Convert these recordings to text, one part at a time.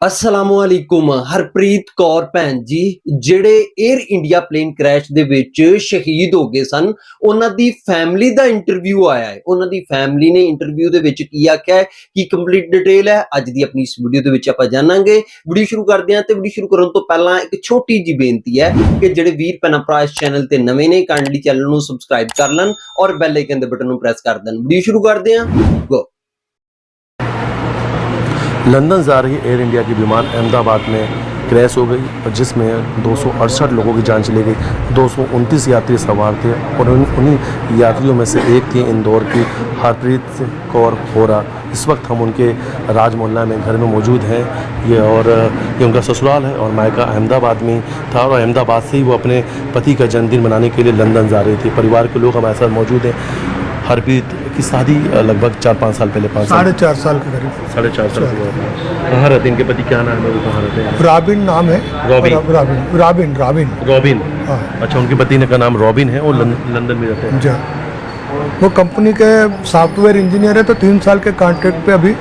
अस्सलामुअलैकुम हरप्रीत कौर भैन जी ਜਿਹੜੇ 에ਅਰ ਇੰਡੀਆ ਪਲੇਨ ਕ੍ਰੈਸ਼ ਦੇ ਵਿੱਚ ਸ਼ਹੀਦ ਹੋ ਗਏ ਸਨ ਉਹਨਾਂ ਦੀ ਫੈਮਿਲੀ ਦਾ ਇੰਟਰਵਿਊ ਆਇਆ ਹੈ। ਉਹਨਾਂ ਦੀ ਫੈਮਿਲੀ ਨੇ ਇੰਟਰਵਿਊ ਦੇ ਵਿੱਚ ਕੀ ਆਖਿਆ ਹੈ ਕੀ ਕੰਪਲੀਟ ਡਿਟੇਲ ਹੈ ਅੱਜ ਦੀ ਆਪਣੀ ਇਸ ਵੀਡੀਓ ਦੇ ਵਿੱਚ ਆਪਾਂ ਜਾਣਾਂਗੇ। ਵੀਡੀਓ ਸ਼ੁਰੂ ਕਰਦੇ ਹਾਂ ਤੇ ਵੀਡੀਓ ਸ਼ੁਰੂ ਕਰਨ ਤੋਂ ਪਹਿਲਾਂ ਇੱਕ ਛੋਟੀ ਜੀ ਬੇਨਤੀ ਹੈ ਕਿ ਜਿਹੜੇ ਵੀਰ ਭੈਣਾਂ ਭਰਾ ਇਸ ਚੈਨਲ ਤੇ ਨਵੇਂ ਨੇ ਕਾਈਂਡਲੀ ਚੈਨਲ ਨੂੰ ਸਬਸਕ੍ਰਾਈਬ ਕਰ ਲੈਣ ਔਰ ਬੈਲ ਆਈਕਨ ਦੇ ਬਟਨ ਨੂੰ ਪ੍ਰੈਸ ਕਰ ਦੇਣ। ਵੀਡੀਓ ਸ਼ੁਰੂ ਕਰਦੇ ਹਾਂ गो। लंदन जा रही एयर इंडिया की विमान अहमदाबाद में क्रैश हो गई और जिसमें 268 लोगों की जान चली गई। 229 यात्री सवार थे और उन्हीं यात्रियों में से एक थी इंदौर की हरप्रीत कौर होरा। इस वक्त हम उनके राज मोहल्ला में घर में मौजूद हैं ये उनका ससुराल है और मायका अहमदाबाद में था और अहमदाबाद से ही वो अपने पति का जन्मदिन मनाने के लिए लंदन जा रही थी। परिवार के लोग हमारे साथ मौजूद हैं। हरप्रीत की शादी लगभग 4-5 साल पहले 4.5 साल के करीब 4.5 साल हुआ। कहाँ रहते हैं इनके पति, क्या नाम है, वो कहाँ रहते हैं? रॉबिन नाम है। रॉबिन। रॉबिन। अच्छा, उनके पति का नाम रॉबिन है और लंदन में रहते हैं। जी, वो कंपनी के सॉफ्टवेयर इंजीनियर है तो 3 साल के कॉन्ट्रैक्ट पे अभी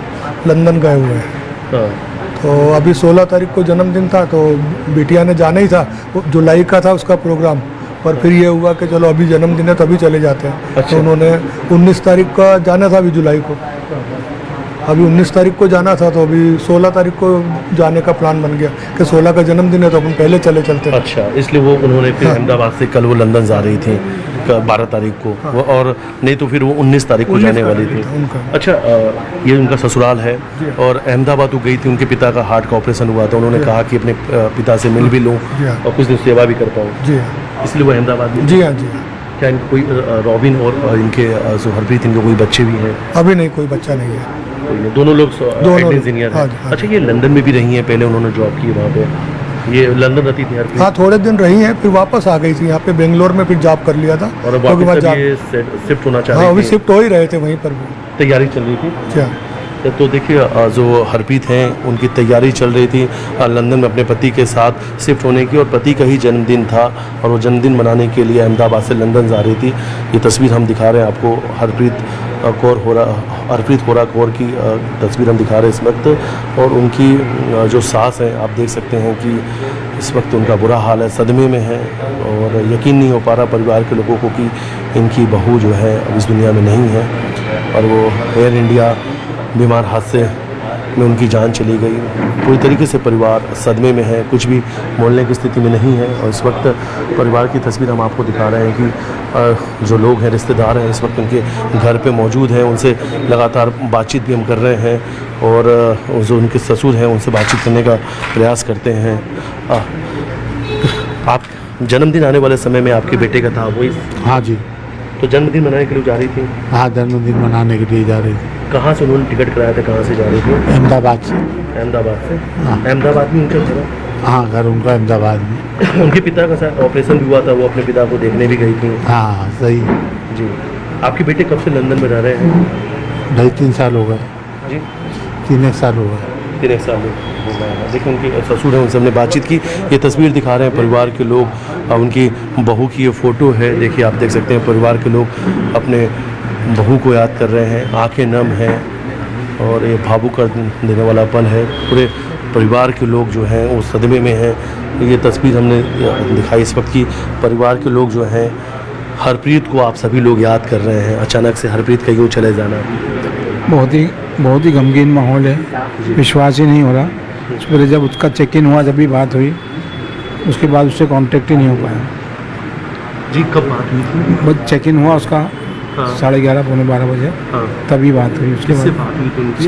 लंदन गए हुए हैं। तो अभी 16 तारीख को जन्मदिन था तो बिटिया ने जाना ही था, जुलाई का था उसका प्रोग्राम, पर फिर ये हुआ कि चलो अभी जन्मदिन है तभी चले जाते हैं। अच्छा। तो उन्होंने 19 तारीख का जाना था, अभी जुलाई को, अभी 19 तारीख को जाना था तो अभी 16 तारीख को जाने का प्लान बन गया कि 16 का जन्मदिन है तो अपन पहले चले चलते हैं। अच्छा, इसलिए वो उन्होंने फिर अहमदाबाद से कल वो लंदन जा रही थी 12 तारीख को। हाँ। और नहीं तो फिर वो 19 तारीख को जाने वाली थी अच्छा, ये उनका ससुराल है और अहमदाबाद वो गई थी, उनके पिता का हार्ट का ऑपरेशन हुआ था। उन्होंने कहा कि अपने पिता से मिल भी लूँ और कुछ दिन सेवा भी कर पाऊँ, इसलिए वो अहमदाबाद में। जी हाँ। क्या इनका कोई रॉबिन और इनके जो हरप्रीत, इनके कोई बच्चे भी हैं? अभी नहीं, कोई बच्चा नहीं है। दोनों लोग इंजीनियर हैं। अच्छा, ये लंदन में भी रही हैं, पहले उन्होंने जॉब की वहाँ पे, ये लंदन रहती थी हरप्रीत? हाँ, थोड़े दिन रही हैं, फिर वापस आ गई थी यहाँ पे, बेंगलोर में फिर जॉब कर लिया था और वापस ये शिफ्ट होना चाह रही थी। अभी शिफ्ट हो ही रहे थे, वहीं पर भी तैयारी चल रही थी। क्या तो देखिए, जो हरप्रीत हैं उनकी तैयारी चल रही थी लंदन में अपने पति के साथ शिफ्ट होने की, और पति का ही जन्मदिन था और वो जन्मदिन मनाने के लिए अहमदाबाद से लंदन जा रही थी। ये तस्वीर हम दिखा रहे हैं आपको, हरप्रीत होरा कौर की तस्वीर हम दिखा रहे हैं इस वक्त। और उनकी जो सास हैं, आप देख सकते हैं कि इस वक्त उनका बुरा हाल है, सदमे में है और यकीन नहीं हो पा रहा परिवार के लोगों को कि इनकी बहू जो है अब इस दुनिया में नहीं है और वो एयर इंडिया बीमार हादसे में उनकी जान चली गई। पूरी तरीके से परिवार सदमे में है, कुछ भी बोलने की स्थिति में नहीं है। और इस वक्त परिवार की तस्वीर हम आपको दिखा रहे हैं कि जो लोग हैं, रिश्तेदार हैं, इस वक्त उनके घर पे मौजूद हैं, उनसे लगातार बातचीत भी हम कर रहे हैं और जो उनके ससुर हैं उनसे बातचीत करने का प्रयास करते हैं। आप जन्मदिन आने वाले समय में आपके बेटे का था वही? हाँ जी। तो जन्मदिन मनाने के लिए जा रही थी? हाँ, जन्मदिन मनाने के लिए जा रही थी। कहाँ से उन्होंने टिकट कराया था, कहाँ से जा रही थी? अहमदाबाद से। अहमदाबाद से? हाँ। अहमदाबाद में उनका घर? हाँ, घर उनका अहमदाबाद में। उनके पिता का शायद ऑपरेशन भी हुआ था, वो अपने पिता को देखने भी गई थी। हाँ सही जी। आपके बेटे कब से लंदन में रह रहे हैं? 2.5-3 साल हो गए जी। 3 साल हो गए। 3 साल हो गए। देखिए, उनके ससुर हैं, उनसे हमने बातचीत की। ये तस्वीर दिखा रहे हैं परिवार के लोग, उनकी बहू की ये फ़ोटो है। देखिए, आप देख सकते हैं परिवार के लोग अपने बहू को याद कर रहे हैं, आंखें नम हैं और ये भावुक कर देने वाला पल है। पूरे परिवार के लोग जो हैं वो सदमे में हैं। ये तस्वीर हमने दिखाई इस वक्त की परिवार के लोग जो हैं, हरप्रीत को आप सभी लोग याद कर रहे हैं। अचानक से हरप्रीत का यूँ चले जाना बहुत ही गमगीन माहौल है, विश्वास ही नहीं हो रहा। फिर जब उसका चेक इन हुआ, जब भी बात हुई, उसके बाद उससे कांटेक्ट ही नहीं हो पाया। जी, कब बात हुई थी? बस चेक इन हुआ उसका 11:30-12 बजे। हाँ। तभी बात हुई। उसके बाद बात हुई थी उनकी?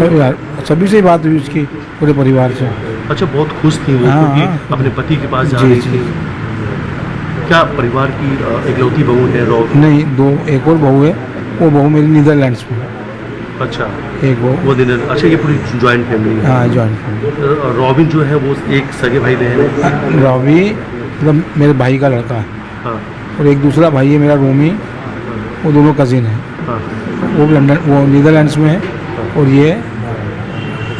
सभी से बात हुई उसकी, पूरे परिवार से। अच्छा, बहुत खुश थी वो क्योंकि अपने पति के पास जा रही थी। क्या परिवार की इकलौती बहू है रॉबिन? नहीं, एक और बहू है, वो बहू मेरी नीदरलैंड्स में। अच्छा, एक वो अच्छा, ये पूरी जॉइंट फैमिली है? हाँ, जॉइंट फैमिली। रॉबिन जो है वो एक सगे भाई बहन है? रॉबी मतलब मेरे भाई का लड़का है। हाँ। और एक दूसरा भाई है मेरा रोमी, वो दोनों कजिन है। हाँ। वो नीदरलैंड्स में है और ये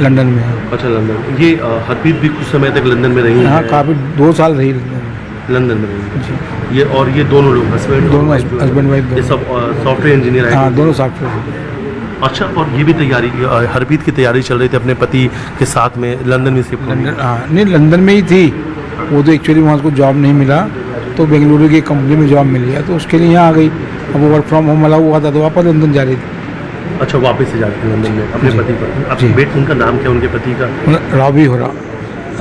लंदन में है। अच्छा, लंदन। ये हरप्रीत भी कुछ समय तक लंदन में रही है? हाँ, काफ़ी 2 साल रही लंदन में रही। ये दोनों लोग हस्बैंड वाइफ? ये सब सॉफ्टवेयर इंजीनियर है? हाँ, दोनों सॉफ्टवेयर। अच्छा, और ये भी तैयारी हरप्रीत की तैयारी चल रही थी अपने पति के साथ में लंदन में शिफ्ट होने लंदन, हाँ नहीं लंदन में ही थी वो, तो एक्चुअली वहाँ उसको जॉब नहीं मिला तो बेंगलुरु की कंपनी में जॉब मिल गया तो उसके लिए यहाँ आ गई। अब वो वर्क फ्रॉम होम वाला हुआ था तो वापस लंदन जा रही थी। अच्छा, वापस से जाते हैं लंदन में अपने जी। पति पर। अब जी। बेट उनका नाम क्या, उनके पति का? रॉबी हो रहा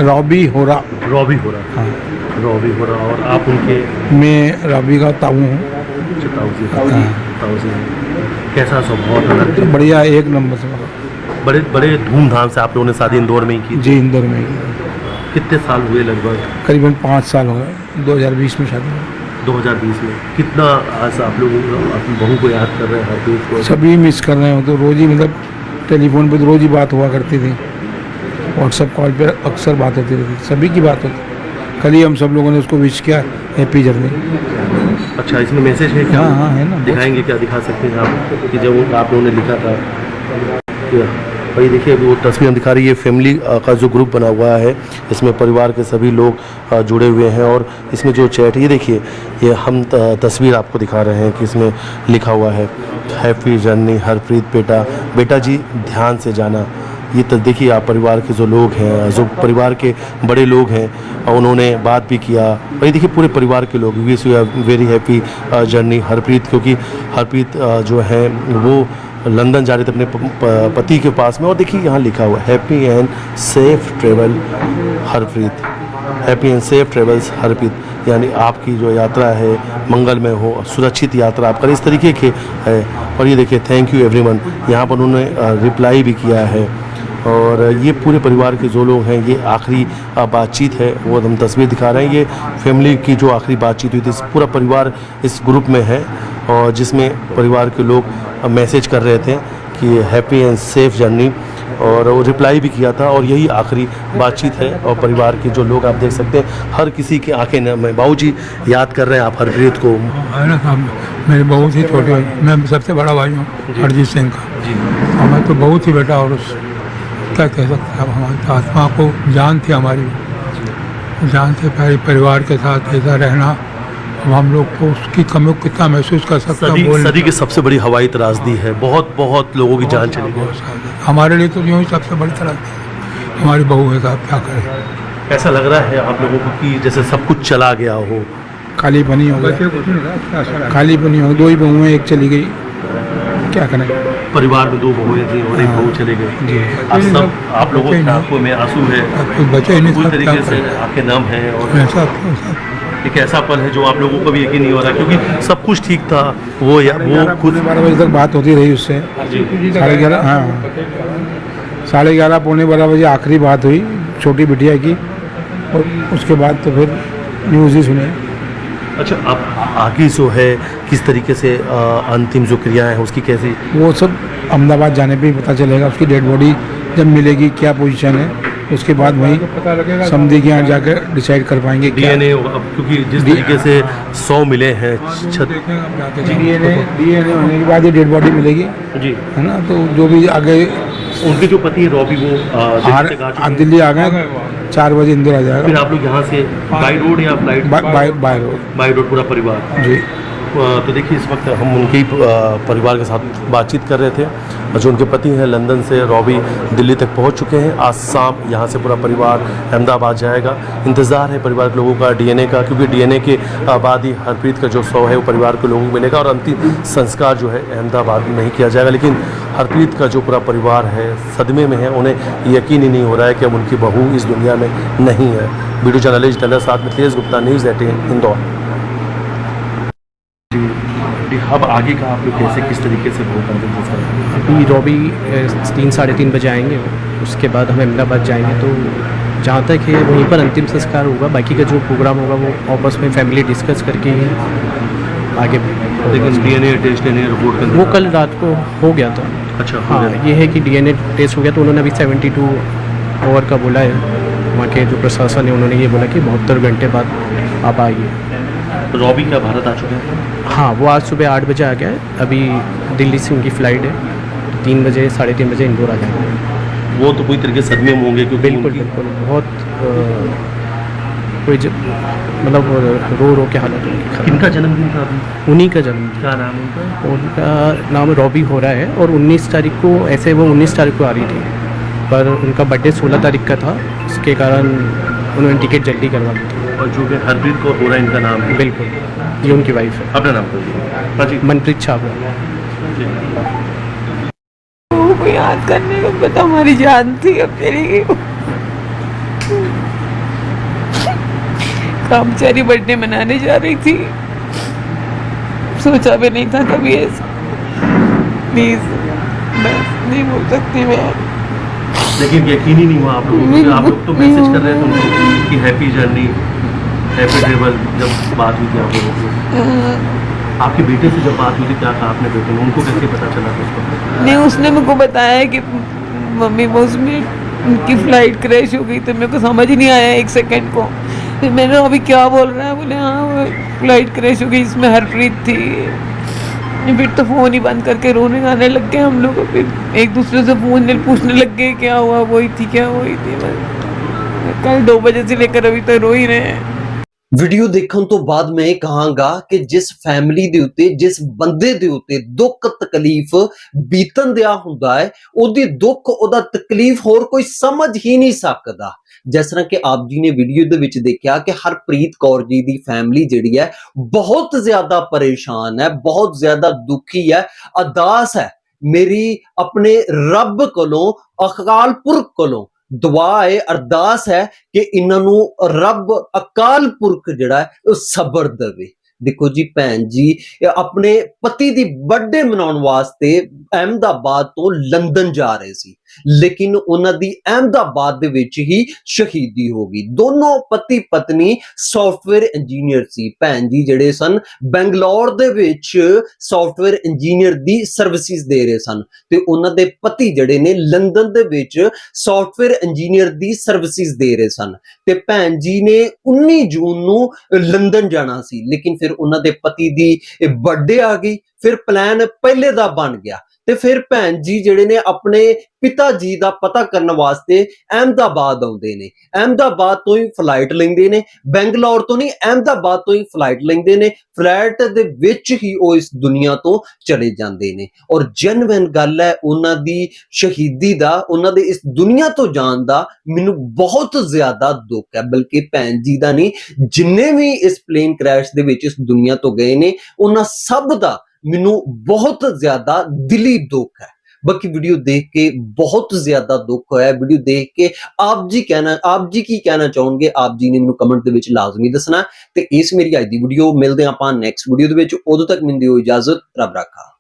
रॉबी हो रहा। हाँ, रॉबी हो रहा। और आप उनके? मैं रॉबी का ताऊ हूँ। ताऊ जी। कैसा स्वभाव था? तो बढ़िया, एक नंबर से। बड़े बड़े धूमधाम से आप लोगों ने शादी इंदौर में ही की? जी इंदौर में ही। कितने साल हुए लगभग? करीबन 5 साल हो गए। 2020 में शादी हुई। 2020 में। कितना आज आप लोग अपनी बहू को याद कर रहे हैं हरप्रीत को? सभी मिस कर रहे हो तो रोज़ ही मतलब टेलीफोन पे तो रोज़ ही बात हुआ करती थी, व्हाट्सएप कॉल पे अक्सर बात होती रहती, सभी की बात होती। कल ही हम सब लोगों ने उसको विश किया, हैप्पी जर्नी। अच्छा, इसमें मैसेज है क्या? हाँ है ना। दिखाएंगे क्या? दिखा सकते हैं आप कि जब आप लोगों ने लिखा था? भाई देखिए, अभी वो तस्वीर हम दिखा रही है। फैमिली का जो ग्रुप बना हुआ है इसमें परिवार के सभी लोग जुड़े हुए हैं। और इसमें जो चैट, ये देखिए, ये हम तस्वीर आपको दिखा रहे हैं कि इसमें लिखा हुआ है हैप्पी जर्नी हरप्रीत बेटा। बेटा जी ध्यान से जाना। ये तो देखिए आप परिवार के जो लोग हैं, जो परिवार के बड़े लोग हैं, उन्होंने बात भी किया। और ये देखिए पूरे परिवार के लोग wish you very happy journey Harpreet, क्योंकि हरप्रीत जो है वो लंदन जा रहे थे अपने पति के पास में। और देखिए यहाँ लिखा हुआ happy and safe travel Harpreet, happy and safe travels Harpreet, यानी आपकी जो यात्रा है मंगलमय हो, सुरक्षित यात्रा आप करें, इस तरीके के है। और ये देखिए थैंक यू एवरीवन, यहाँ पर उन्होंने रिप्लाई भी किया है। और ये पूरे परिवार के जो लोग हैं, ये आखिरी बातचीत है वो हम तस्वीर दिखा रहे हैं। ये फैमिली की जो आखिरी बातचीत हुई थी, पूरा परिवार इस ग्रुप में है और जिसमें परिवार के लोग मैसेज कर रहे थे कि हैप्पी एंड सेफ जर्नी, और वो रिप्लाई भी किया था। और यही आखिरी बातचीत है। और परिवार के जो लोग आप देख सकते हैं, हर किसी की आंखें नम है। बाबू जी याद कर रहे हैं आप हरप्रीत को? है ना साहब, मेरे बहुत ही छोटे, मैं सबसे बड़ा भाई हूँ हरजीत सिंह का जी। हमें तो बहुत ही बेटा, और उस क्या कह सकते हैं, हमारी आत्मा को जान थी, हमारी जान से पहले परिवार के साथ ऐसा रहना, अब हम लोग को उसकी कमी को कितना महसूस कर सकते हैं। सदी की सबसे बड़ी हवाई त्रासदी है, बहुत बहुत लोगों की जान चली गई। हमारे लिए तो यूँ ही सबसे बड़ी त्रासदी हमारी बहू है साहब, क्या करें। ऐसा लग रहा है आप लोगों को कि जैसे सब कुछ चला गया हो? खाली पनी हो गया, खाली पनी हो। 2 ही बहुएं, एक चली गई, क्या करें। परिवार में 2 बहुएं थी और एक बहू चले गए। जी, आज सब आप लोगों की आंखों में आंसू है, कुछ बचे ही नहीं पूरी साहब, क्या तरीके से करें। आंखें नम हैं। और ऐसा एक ऐसा पल है जो आप लोगों को भी यकीन नहीं हो रहा, क्योंकि सब कुछ ठीक था। वो खुद 12 बजे तक बात होती रही उससे। 11:30, हाँ 11:30 पौने 12 बजे आखिरी बात हुई छोटी बिटिया की, और उसके बाद तो फिर न्यूज़ ही सुने। अच्छा, अब आगे जो है किस तरीके से अंतिम जो क्रियाएं हैं उसकी कैसी? वो सब अहमदाबाद जाने पे ही पता चलेगा। उसकी डेड बॉडी जब मिलेगी, क्या पोजीशन है, उसके बाद वहीं समधी के यहाँ जाकर डिसाइड कर पाएंगे क्या। डीएनए, क्योंकि जिस तरीके से 100 मिले हैं डीएनए होने के बाद ही डेड बॉडी मिलेगी, जी, है ना। तो जो भी आगे उनके जो पति है रॉबी, वो दिल्ली तक आ चुके हैं। दिल्ली आ गए, 4 बजे इंदौर आ फिर जाएगा। आप लोग यहाँ से बाई रोड या flight? By road. By road पूरा परिवार? जी। तो देखिए इस वक्त हम उनके ही परिवार के साथ बातचीत कर रहे थे। जो उनके पति हैं लंदन से रॉबी दिल्ली तक पहुंच चुके हैं। आज शाम यहाँ से पूरा परिवार अहमदाबाद जाएगा। इंतज़ार है परिवार के लोगों का डीएनए का, क्योंकि डीएनए के बाद ही हरप्रीत का जो शव है वो परिवार के लोगों को मिलेगा और अंतिम संस्कार जो है अहमदाबाद में नहीं किया जाएगा। लेकिन हरप्रीत का जो पूरा परिवार है सदमे में है, उन्हें यकीन ही नहीं हो रहा है कि अब उनकी बहू इस दुनिया में नहीं है। वीडियो जर्नलिस्ट टंडर साथ में तेज गुप्ता, न्यूज़ 18 इंदौर। अब आगे का आप लोग कैसे किस तरीके से वो करते हैं? अभी रॉबी 3 साढ़े 3 बजे आएंगे, उसके बाद हम अहमदाबाद जाएंगे। तो जहाँ तक है वहीं पर अंतिम संस्कार होगा, बाकी का जो प्रोग्राम होगा वो आपस में फैमिली डिस्कस करके ही आगे। लेकिन डीएनए टेस्ट, डीएनए रिपोर्ट वो कल रात को हो गया था। अच्छा, हाँ, ये है कि डीएनए टेस्ट हो गया, तो उन्होंने अभी 72 आवर का बोला है। वहाँ के जो प्रशासन है उन्होंने ये बोला कि 72 घंटे बाद आप आइए। रॉबी क्या भारत आ चुके हैं? हाँ, वो आज सुबह 8 बजे आ गया है। अभी दिल्ली से उनकी फ़्लाइट है, 3 बजे 3:30 बजे इंदौर आ जाएंगे। वो तो पूरी तरीके से सदमे में होंगे, क्योंकि बिल्कुल बिल्कुल, बहुत मतलब रो रो के हालत उनकी खराब। किनका जन्मदिन था अभी? उन्हीं का जन्मदिन। क्या नाम उनका? उनका नाम रॉबी हो रहा है और 19 तारीख को, ऐसे वो 19 तारीख को आ रही थी, पर उनका बर्थडे 16 तारीख का था, इसके कारण उन्होंने टिकट जल्दी करवा ली थी। और जो कि हरप्रीत कौर बोरा इनका नाम है? बिल्कुल, ये उनकी वाइफ है। अपना नाम बताइए। मनप्रीत छाबड़ा। को याद करने को पता हमारी जान थी, अब चली गई। कामचारी बर्थडे मनाने जा रही थी, सोचा भी नहीं था कभी ऐसा। प्लीज मैं नहीं बोल सकती मैं। लेकिन यकीन ही नहीं हुआ आप लोगों को? आप लोग तो मैसेज कर रहे थे उनको कि हैप्पी जर्नी, हैप्पी ट्रेवल। जब बात हुई थी आप लोगों से, आपके बेटे से जब बात हुई थी, क्या कहा आपने बेटे ने? उनको कैसे पता चला था उसको? नहीं, उसने मेरे को बताया कि मम्मी वो उसमें उनकी फ्लाइट क्रैश हो गई, तो मेरे को समझ ही नहीं आया एक सेकंड को। फिर मैंने अभी क्या बोल रहा है, बोले हाँ वो फ्लाइट क्रैश हो गई, इसमें हरप्रीत थी। फिर तो फ़ोन ही बंद करके रोने गाने लग गए हम लोग। फिर एक दूसरे से फ़ोन पूछने लग गए क्या हुआ, वही थी क्या हुई थी। कल 2 बजे से लेकर अभी तक रो ही रहे हैं। ਵੀਡੀਓ ਦੇਖਣ ਤੋਂ ਬਾਅਦ ਮੈਂ ਇਹ ਕਹਾਂਗਾ ਕਿ ਜਿਸ ਫੈਮਿਲੀ ਦੇ ਉੱਤੇ, ਜਿਸ ਬੰਦੇ ਦੇ ਉੱਤੇ ਦੁੱਖ ਤਕਲੀਫ ਬੀਤਣ ਦਿਆ ਹੁੰਦਾ ਹੈ, ਉਹਦੀ ਦੁੱਖ, ਉਹਦਾ ਤਕਲੀਫ ਹੋਰ ਕੋਈ ਸਮਝ ਹੀ ਨਹੀਂ ਸਕਦਾ। ਜਿਸ ਤਰ੍ਹਾਂ ਕਿ ਆਪ ਜੀ ਨੇ ਵੀਡੀਓ ਦੇ ਵਿੱਚ ਦੇਖਿਆ ਕਿ ਹਰਪ੍ਰੀਤ ਕੌਰ ਜੀ ਦੀ ਫੈਮਿਲੀ ਜਿਹੜੀ ਹੈ ਬਹੁਤ ਜ਼ਿਆਦਾ ਪਰੇਸ਼ਾਨ ਹੈ, ਬਹੁਤ ਜ਼ਿਆਦਾ ਦੁਖੀ ਹੈ, ਅਰਦਾਸ ਹੈ ਮੇਰੀ ਆਪਣੇ ਰੱਬ ਕੋਲੋਂ, ਅਕਾਲ ਪੁਰਖ ਕੋਲੋਂ ਦੁਆ ਹੈ, ਅਰਦਾਸ ਹੈ ਕਿ ਇਹਨਾਂ ਨੂੰ ਰੱਬ ਅਕਾਲ ਪੁਰਖ ਜਿਹੜਾ ਹੈ ਉਹ ਸਬਰ ਦੇਵੇ। ਦੇਖੋ ਜੀ, ਭੈਣ ਜੀ ਆਪਣੇ ਪਤੀ ਦੀ ਬਰਥਡੇ ਮਨਾਉਣ ਵਾਸਤੇ ਅਹਿਮਦਾਬਾਦ ਤੋਂ ਲੰਡਨ ਜਾ ਰਹੇ ਸੀ, ਲੇਕਿਨ ਉਹਨਾਂ ਦੀ ਅਹਿਮਦਾਬਾਦ ਦੇ ਵਿੱਚ ਹੀ ਸ਼ਹੀਦੀ ਹੋ ਗਈ। ਦੋਨੋਂ ਪਤੀ ਪਤਨੀ ਸੌਫਟਵੇਅਰ ਇੰਜੀਨੀਅਰ ਸੀ। ਭੈਣ ਜੀ ਜਿਹੜੇ ਸਨ ਬੰਗਲੌਰ ਦੇ ਵਿੱਚ ਸੌਫਟਵੇਅਰ ਇੰਜੀਨੀਅਰ ਦੀ ਸਰਵਿਸਿਜ਼ ਦੇ ਰਹੇ ਸਨ, ਤੇ ਉਹਨਾਂ ਦੇ ਪਤੀ ਜਿਹੜੇ ਨੇ ਲੰਡਨ ਦੇ ਵਿੱਚ ਸੌਫਟਵੇਅਰ ਇੰਜੀਨੀਅਰ ਦੀ ਸਰਵਿਸਿਜ਼ ਦੇ ਰਹੇ ਸਨ। ਤੇ ਭੈਣ ਜੀ ਨੇ 19 ਜੂਨ ਨੂੰ ਲੰਡਨ ਜਾਣਾ ਸੀ, ਲੇਕਿਨ ਫਿਰ ਉਹਨਾਂ ਦੇ ਪਤੀ ਦੀ ਬਰਥਡੇ ਆ ਗਈ। ਫਿਰ ਪਲਾਨ ਪਹਿਲੇ ਦਾ ਬਣ ਗਿਆ ਤੇ ਫਿਰ ਭੈਣ ਜੀ ਜਿਹੜੇ ਨੇ ਆਪਣੇ ਪਿਤਾ ਜੀ ਦਾ ਪਤਾ ਕਰਨ ਵਾਸਤੇ ਅਹਿਮਦਾਬਾਦ ਆਉਂਦੇ ਨੇ। ਅਹਿਮਦਾਬਾਦ ਤੋਂ ਹੀ ਫਲਾਈਟ ਲੈਂਦੇ ਨੇ, ਬੈਂਗਲੌਰ ਤੋਂ ਨਹੀਂ, ਅਹਿਮਦਾਬਾਦ ਤੋਂ ਹੀ ਫਲਾਈਟ ਲੈਂਦੇ ਨੇ। ਫਲਾਈਟ ਦੇ ਵਿੱਚ ਹੀ ਉਹ ਇਸ ਦੁਨੀਆ ਤੋਂ ਚਲੇ ਜਾਂਦੇ ਨੇ। ਔਰ ਜੈਨੂਇਨ ਗੱਲ ਹੈ ਉਹਨਾਂ ਦੀ ਸ਼ਹੀਦੀ ਦਾ, ਉਹਨਾਂ ਦੇ ਇਸ ਦੁਨੀਆ ਤੋਂ ਜਾਣ ਦਾ ਮੈਨੂੰ ਬਹੁਤ ਜ਼ਿਆਦਾ ਦੁੱਖ ਹੈ। ਬਲਕਿ ਭੈਣ ਜੀ ਦਾ ਨਹੀਂ, ਜਿੰਨੇ ਵੀ ਇਸ ਪਲੇਨ ਕ੍ਰੈਸ਼ ਦੇ ਵਿੱਚ ਇਸ ਦੁਨੀਆ ਤੋਂ ਗਏ ਨੇ, ਉਹਨਾਂ ਸਭ ਦਾ ਮੈਨੂੰ ਬਹੁਤ ਜ਼ਿਆਦਾ ਦਿਲੀ ਦੁੱਖ ਹੈ। ਬਾਕੀ ਵੀਡੀਓ ਦੇਖ ਕੇ ਬਹੁਤ ਜ਼ਿਆਦਾ ਦੁੱਖ ਹੋਇਆ। ਵੀਡੀਓ ਦੇਖ ਕੇ ਆਪ ਜੀ ਕੀ ਕਹਿਣਾ ਚਾਹੋਗੇ, ਆਪ ਜੀ ਨੇ ਮੈਨੂੰ ਕਮੈਂਟ ਦੇ ਵਿੱਚ ਲਾਜ਼ਮੀ ਦੱਸਣਾ। ਤੇ ਇਸ ਮੇਰੀ ਅੱਜ ਦੀ ਵੀਡੀਓ, ਮਿਲਦੇ ਆਪਾਂ ਨੈਕਸਟ ਵੀਡੀਓ ਦੇ ਵਿੱਚ। ਉਦੋਂ ਤੱਕ ਮੈਨੂੰ ਦਿਓ ਇਜਾਜ਼ਤ, ਰੱਬ ਰਾਖਾ।